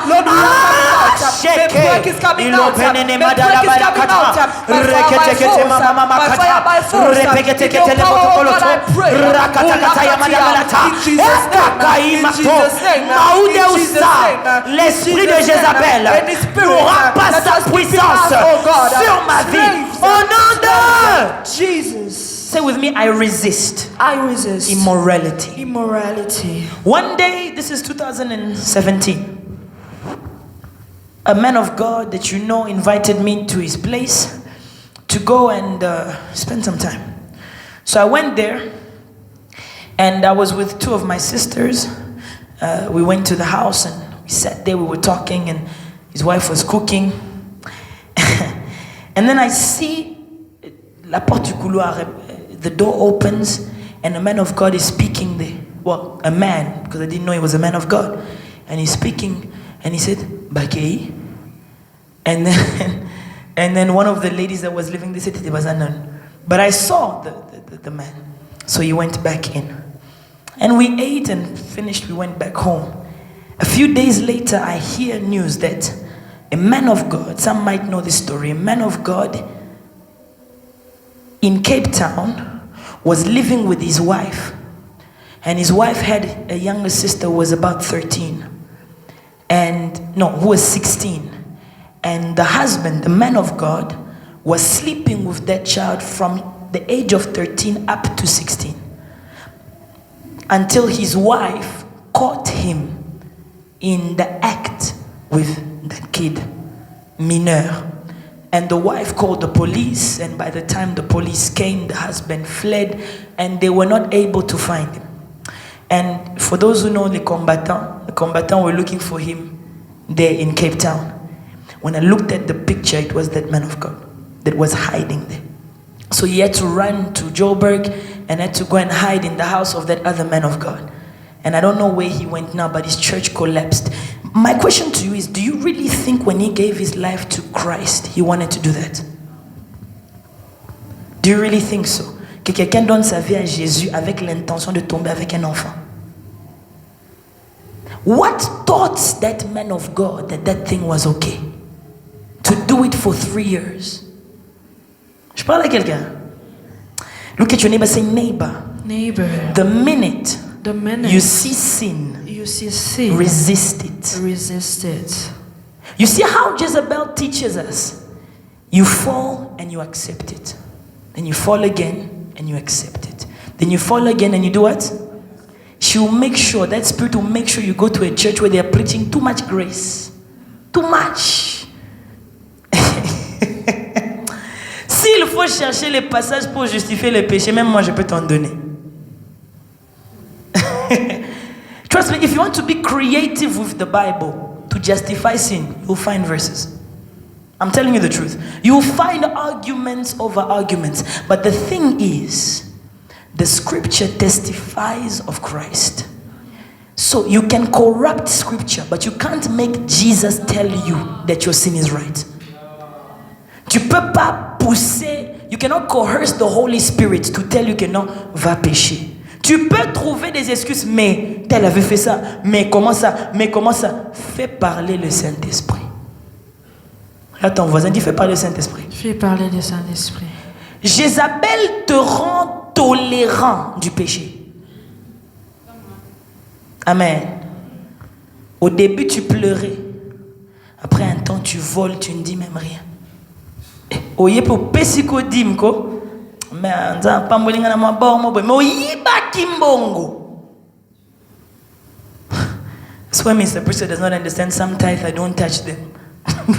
Sheke Ilopene Madara Barakata Reketekete Mama Makata Repeketekete Motokoloto Rakatakataya Madabalata Eskakaimato Maudeusa. L'esprit de Jézabel n'aura pas sa puissance sur ma vie. Au nom de Jesus. Say with me, I resist. I resist immorality. immorality. One day, this is 2017, a man of God that you know invited me to his place to go and spend some time. So I went there, and I was with two of my sisters. We went to the house and we sat there, we were talking, and his wife was cooking. And then I see la porte du couloir, the door opens, and a man of God is speaking there. Well, a man, because I didn't know he was a man of God. And he's speaking, and he said, Bakei. And then one of the ladies that was living there said it was unknown. But I saw the man. So he went back in. And we ate and finished, we went back home. A few days later, I hear news that a man of God, some might know this story, a man of God in Cape Town was living with his wife, and his wife had a younger sister who was about 13, who was 16, and the husband, the man of God, was sleeping with that child from the age of 13 up to 16, until his wife caught him in the act with the kid, mineur. And the wife called the police, and by the time the police came, the husband fled, and they were not able to find him. And for those who know the combatants were looking for him there in Cape Town. When I looked at the picture, it was that man of God that was hiding there. So he had to run to Joburg and had to go and hide in the house of that other man of God. And I don't know where he went now, but his church collapsed. My question to you is, do you really think when he gave his life to Christ, he wanted to do that? Do you really think so? Que quelqu'un donne sa vie à Jésus avec l'intention de tomber avec un enfant? What taught that man of God that thing was okay? To do it for 3 years. Je parle à quelqu'un. Look at your neighbor, say neighbor. Neighbor. The minute you see sin, resist it. Resist it. You see how Jezebel teaches us? You fall and you accept it. Then you fall again and you accept it. Then you fall again and you do what? She will make sure, that spirit will make sure you go to a church where they are preaching too much grace. Too much. S'il faut chercher les passages pour justifier les péchés, même moi je peux t'en donner. Trust me, if you want to be creative with the Bible to justify sin, you'll find verses. I'm telling you the truth. You'll find arguments over arguments. But the thing is, the scripture testifies of Christ. So you can corrupt scripture, but you can't make Jesus tell you that your sin is right. Tu peux pas pousser, you cannot coerce the Holy Spirit to tell you que non, va pécher. Tu peux trouver des excuses, mais tel avait fait ça, mais comment ça? Fais parler le Saint-Esprit. Là, ton voisin dit, fais parler le Saint-Esprit. Fais parler le Saint-Esprit. Jézabel te rend tolérant du péché. Amen. Au début, tu pleurais. Après un temps, tu voles, tu ne dis même rien. Oye pour pesiko dimko. Mais nza pambolinga na mabongo mais oyiba kimbongo. That's why Mr. Preacher does not understand some tithes. I don't touch them.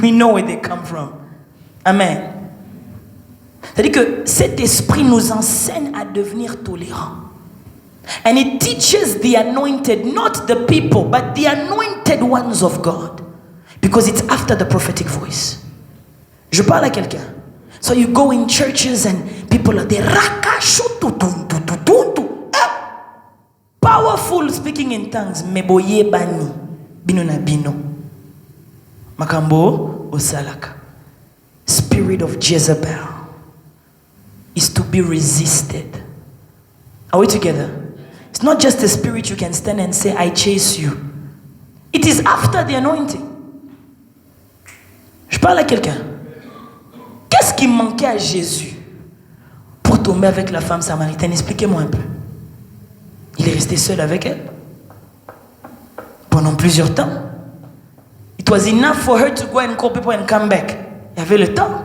We know where they come from. Amen. C'est-à-dire que cet esprit nous enseigne à devenir tolérants. And it teaches the anointed, not the people, but the anointed ones of God. Because it's after the prophetic voice. Je parle à quelqu'un. So you go in churches and people are there. Powerful speaking in tongues. Meboye bani. Bino na bino. Makambo osalaka. Spirit of Jezebel is to be resisted. Are we together? It's not just a spirit you can stand and say, I chase you. It is after the anointing. Je parle à quelqu'un. Qu'est-ce qui manquait à Jésus pour tomber avec la femme samaritaine? Expliquez-moi un peu. Il est resté seul avec elle pendant plusieurs temps. It was enough for her to go and call people and come back. Il y avait le temps.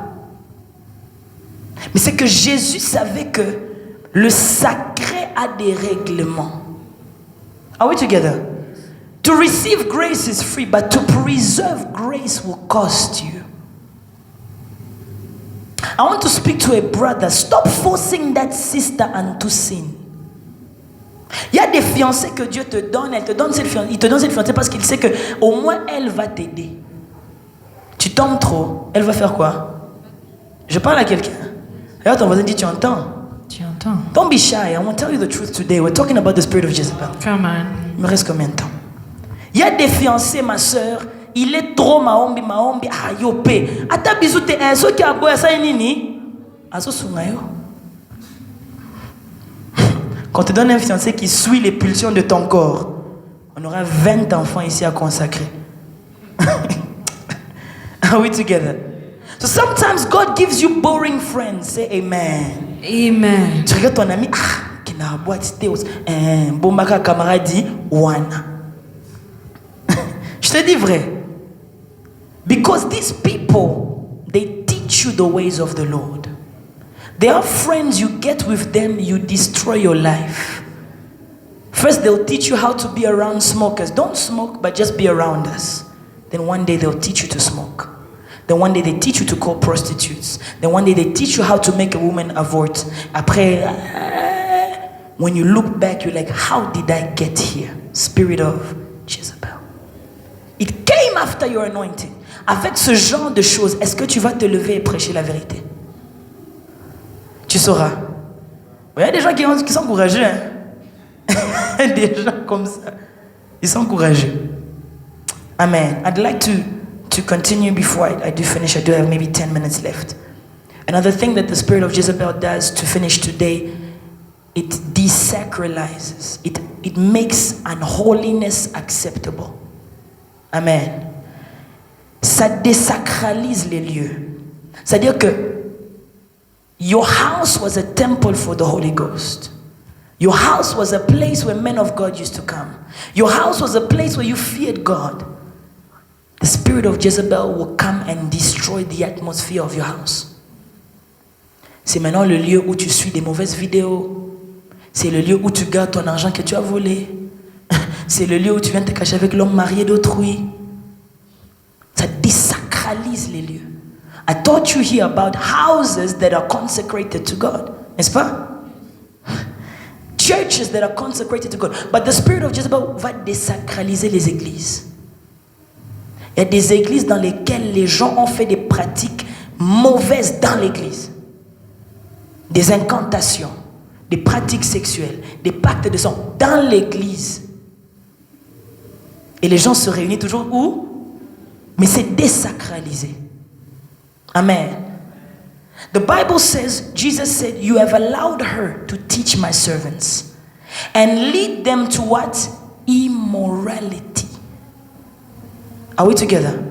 Mais c'est que Jésus savait que le sacré a des règlements. Are we together? To receive grace is free, but to preserve grace will cost you. I want to speak to a brother. Stop forcing that sister unto sin. Il y a des fiancés que Dieu te donne, il te donne cette fiancée parce qu'il sait que au moins elle va t'aider. Tu tombes trop, elle va faire quoi? Je parle à quelqu'un. Regarde ton voisin, dit, tu entends? Tu entends? Don't be shy. I want to tell you the truth today. We're talking about the spirit of Jezebel. Come on. Il me reste combien de temps? Il y a des fiancés, ma soeur. Il est trop maombi. Ah, yopé. Ata bisou te un so qui a boya sa nini. Aso sungayo. Quand on te donne un fiancé qui suit les pulsions de ton corps, on aura 20 enfants ici à consacrer. Are we together? So sometimes God gives you boring friends. Say amen. Amen. Tu regardes ton ami, qui n'a boîte théos. Bombaka camarade dit, wana. Je te dis vrai. Because these people, they teach you the ways of the Lord. They are friends, you get with them, you destroy your life. First, they'll teach you how to be around smokers. Don't smoke, but just be around us. Then one day they'll teach you to smoke. Then one day they teach you to call prostitutes. Then one day they teach you how to make a woman abort. Après, when you look back, you're like, how did I get here? Spirit of Jezebel. It came after your anointing. Avec ce genre de choses, est-ce que tu vas te lever et prêcher la vérité? Tu sauras. Il y a des gens qui sont courageux. Hein? Des gens comme ça. Ils sont courageux. Amen. I'd like to continue before I do finish. I do have maybe 10 minutes left. Another thing that the spirit of Jezebel does to finish today, it desacralizes. It makes unholiness acceptable. Amen. Ça désacralise les lieux. C'est-à-dire que your house was a temple for the Holy Ghost. Your house was a place where men of God used to come. Your house was a place where you feared God. The spirit of Jezebel will come and destroy the atmosphere of your house. C'est maintenant le lieu où tu suis des mauvaises vidéos. C'est le lieu où tu gardes ton argent que tu as volé. C'est le lieu où tu viens te cacher avec l'homme marié d'autrui. Ça désacralise les lieux. I taught you here about houses that are consecrated to God. N'est-ce pas? Churches that are consecrated to God. But the spirit of Jezebel va désacraliser les églises. Il y a des églises dans lesquelles les gens ont fait des pratiques mauvaises dans l'église. Des incantations, des pratiques sexuelles, des pactes de sang dans l'église. Et les gens se réunissent toujours où? Mais c'est désacralisé. Amen. The Bible says, Jesus said, you have allowed her to teach my servants and lead them to what? Immorality. Are we together?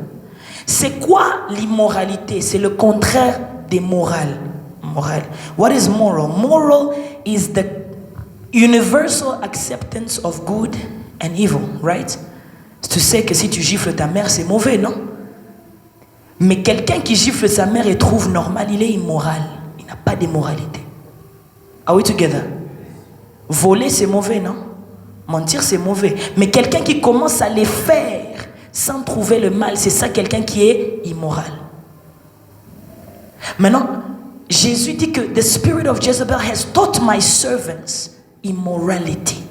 C'est quoi l'immoralité? C'est le contraire des morales. Moral. What is moral? Moral is the universal acceptance of good and evil, right? Tu sais que si tu gifles ta mère, c'est mauvais, non? Mais quelqu'un qui gifle sa mère et trouve normal, il est immoral. Il n'a pas d'immoralité. Are we together? Voler, c'est mauvais, non? Mentir, c'est mauvais. Mais quelqu'un qui commence à les faire sans trouver le mal, c'est ça quelqu'un qui est immoral. Maintenant, Jésus dit que the spirit of Jezebel has taught my servants immorality.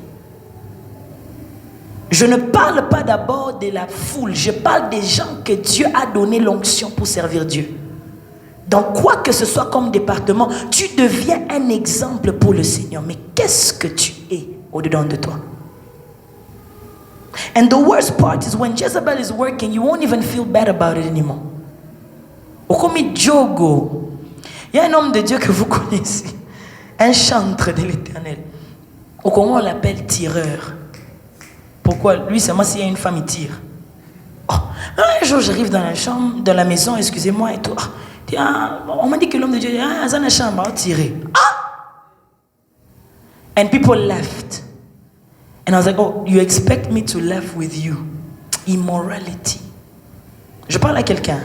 Je ne parle pas d'abord de la foule, je parle des gens que Dieu a donné l'onction pour servir Dieu. Dans quoi que ce soit comme département, tu deviens un exemple pour le Seigneur. Mais qu'est-ce que tu es au-dedans de toi? And the worst part is when Jezebel is working, you won't even feel bad about it anymore. Okomi Djogo. Il y a un homme de Dieu que vous connaissez, un chantre de l'Éternel. Au Congo, on l'appelle tireur. Pourquoi? Lui, c'est moi, s'il y a une femme, il tire. Oh. Un jour, j'arrive dans la chambre, dans la maison, excusez-moi, et tout. On m'a dit que l'homme de Dieu, dans la chambre, on tirer. And people left. And I was like, oh, you expect me to laugh with you? Immorality. Je parle à quelqu'un.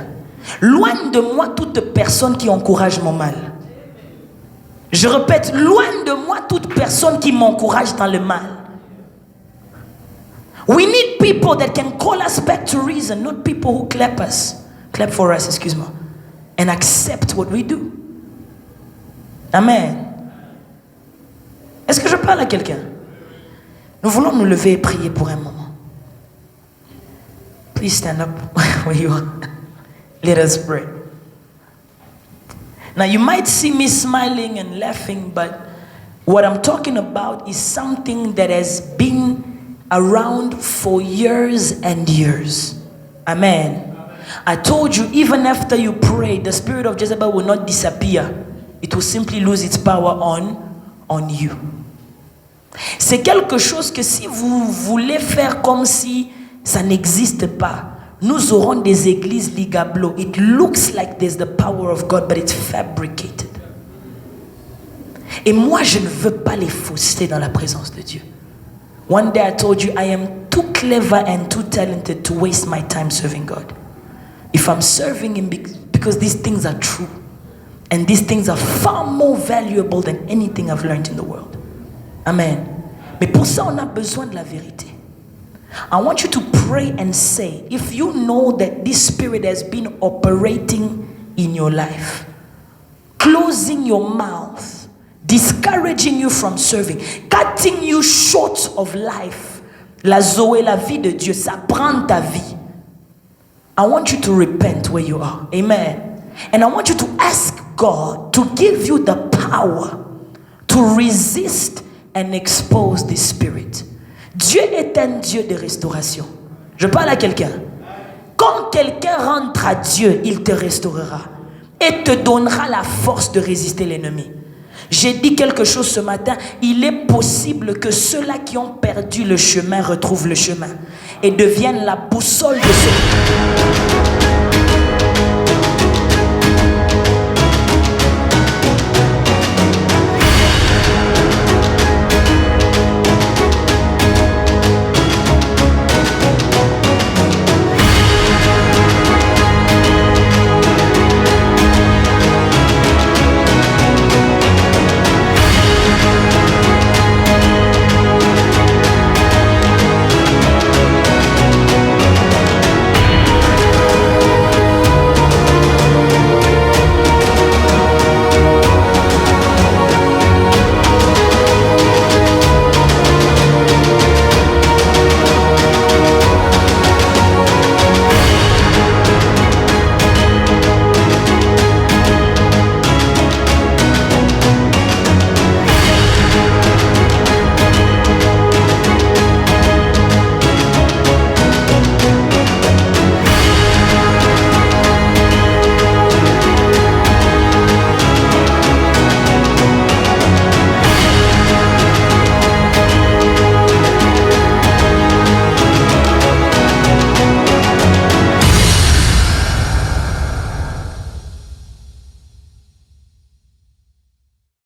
Loin de moi toute personne qui encourage mon mal. Je répète, loin de moi toute personne qui m'encourage dans le mal. We need people that can call us back to reason, not people who clap for us, excuse-moi, and accept what we do. Amen. Est-ce que je parle à quelqu'un? Nous voulons nous lever et prier pour un moment. Please stand up where you are. Let us pray. Now you might see me smiling and laughing, but what I'm talking about is something that has been around for years and years. Amen. I told you, even after you pray, the spirit of Jezebel will not disappear. It will simply lose its power on you. C'est quelque chose que si vous voulez faire comme si ça n'existe pas, nous aurons des églises ligablo. It looks like there's the power of God, but it's fabricated. Et moi, je ne veux pas les fausseter dans la présence de Dieu. One day I told you, I am too clever and too talented to waste my time serving God. If I'm serving Him because these things are true, and these things are far more valuable than anything I've learned in the world. Amen. Mais pour ça, on a besoin de la vérité. I want you to pray and say, if you know that this spirit has been operating in your life, closing your mouth, discouraging you from serving, cutting you short of life, la Zoé, la vie de Dieu, ça prend ta vie. I want you to repent where you are. Amen. And I want you to ask God to give you the power to resist and expose this spirit. Dieu est un Dieu de restauration. Je parle à quelqu'un. Quand quelqu'un rentre à Dieu, il te restaurera et te donnera la force de résister l'ennemi. J'ai dit quelque chose ce matin. Il est possible que ceux-là qui ont perdu le chemin retrouvent le chemin et deviennent la boussole de ceux.